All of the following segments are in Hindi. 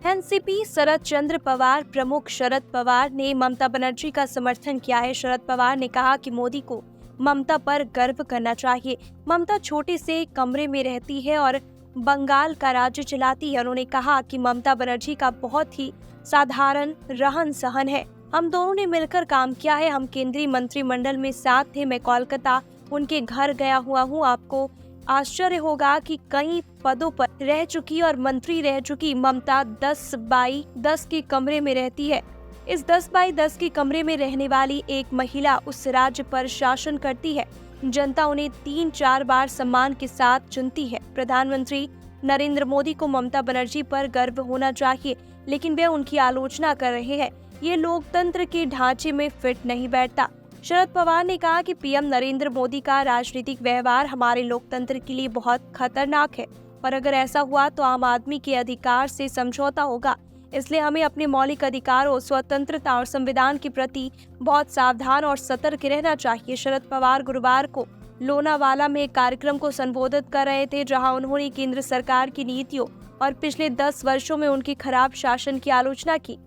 एनसीपी शरद चंद्र पवार प्रमुख शरद पवार ने ममता बनर्जी का समर्थन किया है। शरद पवार ने कहा कि मोदी को ममता पर गर्व करना चाहिए। ममता छोटे से कमरे में रहती है और बंगाल का राज्य चलाती है। उन्होंने कहा कि ममता बनर्जी का बहुत ही साधारण रहन सहन है। हम दोनों ने मिलकर काम किया है। हम केंद्रीय मंत्रिमंडल में साथ थे। मैं कोलकाता उनके घर गया हुआ हूँ। आपको आश्चर्य होगा कि कई पदों पर रह चुकी और मंत्री रह चुकी ममता 10x10 के कमरे में रहती है। इस 10x10 के कमरे में रहने वाली एक महिला उस राज्य पर शासन करती है। जनता उन्हें 3-4 बार सम्मान के साथ चुनती है। प्रधानमंत्री नरेंद्र मोदी को ममता बनर्जी पर गर्व होना चाहिए, लेकिन वे उनकी आलोचना कर रहे हैं। ये लोकतंत्र के ढांचे में फिट नहीं बैठता। शरद पवार ने कहा कि पीएम नरेंद्र मोदी का राजनीतिक व्यवहार हमारे लोकतंत्र के लिए बहुत खतरनाक है और अगर ऐसा हुआ तो आम आदमी के अधिकार से समझौता होगा। इसलिए हमें अपने मौलिक अधिकारों, स्वतंत्रता और संविधान के प्रति बहुत सावधान और सतर्क रहना चाहिए। शरद पवार गुरुवार को लोनावाला में एक कार्यक्रम को संबोधित कर रहे थे, जहां उन्होंने केंद्र सरकार की नीतियों और पिछले 10 वर्षों में उनके खराब शासन की आलोचना की।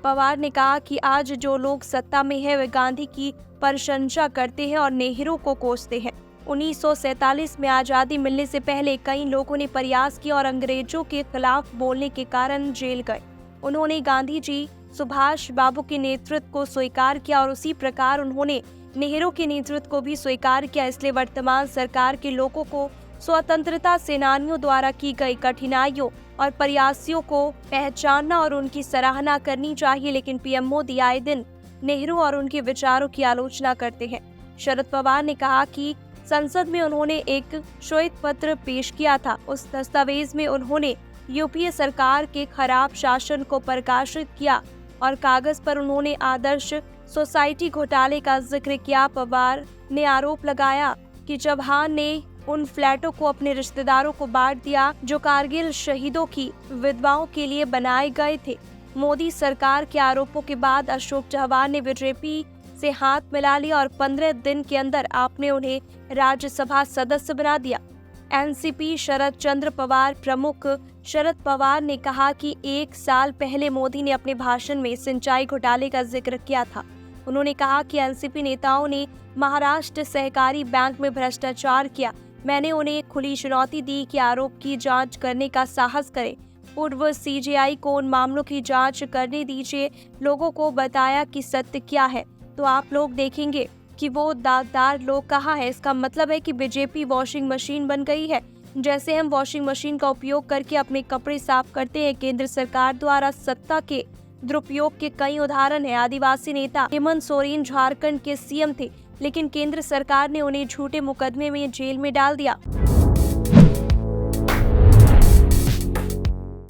पवार ने कहा कि आज जो लोग सत्ता में है वे गांधी की प्रशंसा करते हैं और नेहरू को कोसते हैं। 1947 में आजादी मिलने से पहले कई लोगों ने प्रयास किया और अंग्रेजों के खिलाफ बोलने के कारण जेल गए। उन्होंने गांधी जी, सुभाष बाबू के नेतृत्व को स्वीकार किया और उसी प्रकार उन्होंने नेहरू के नेतृत्व को भी स्वीकार किया। इसलिए वर्तमान सरकार के लोगों को स्वतंत्रता सेनानियों द्वारा की गई कठिनाइयों और प्रयासों को पहचानना और उनकी सराहना करनी चाहिए। लेकिन पीएम मोदी आए दिन नेहरू और उनके विचारों की आलोचना करते हैं। शरद पवार ने कहा कि संसद में उन्होंने एक श्वेत पत्र पेश किया था। उस दस्तावेज में उन्होंने यूपीए सरकार के खराब शासन को प्रकाशित किया और कागज पर उन्होंने आदर्श सोसाइटी घोटाले का जिक्र किया। पवार ने आरोप लगाया कि चौहान ने उन फ्लैटों को अपने रिश्तेदारों को बांट दिया जो कारगिल शहीदों की विधवाओं के लिए बनाए गए थे। मोदी सरकार के आरोपों के बाद अशोक चौहान ने बीजेपी से हाथ मिला लिया और 15 दिन के अंदर आपने उन्हें राज्यसभा सदस्य बना दिया। एनसीपी शरद चंद्र पवार प्रमुख शरद पवार ने कहा कि 1 साल पहले मोदी ने अपने भाषण में सिंचाई घोटाले का जिक्र किया था। उन्होंने कहा कि एनसीपी नेताओं ने महाराष्ट्र सहकारी बैंक में भ्रष्टाचार किया। मैंने उन्हें खुली चुनौती दी कि आरोप की जांच करने का साहस करें। पूर्व सीजेआई को उन मामलों की जांच करने दीजिए। लोगों को बताया कि सत्य क्या है, तो आप लोग देखेंगे कि वो दागदार लोग कहाँ है। इसका मतलब है कि बीजेपी वॉशिंग मशीन बन गई है। जैसे हम वॉशिंग मशीन का उपयोग करके अपने कपड़े साफ करते हैं, केंद्र सरकार द्वारा सत्ता के दुरुपयोग के कई उदाहरण है। आदिवासी नेता हेमंत सोरेन झारखंड के सीएम थे, लेकिन केंद्र सरकार ने उन्हें झूठे मुकदमे में जेल में डाल दिया।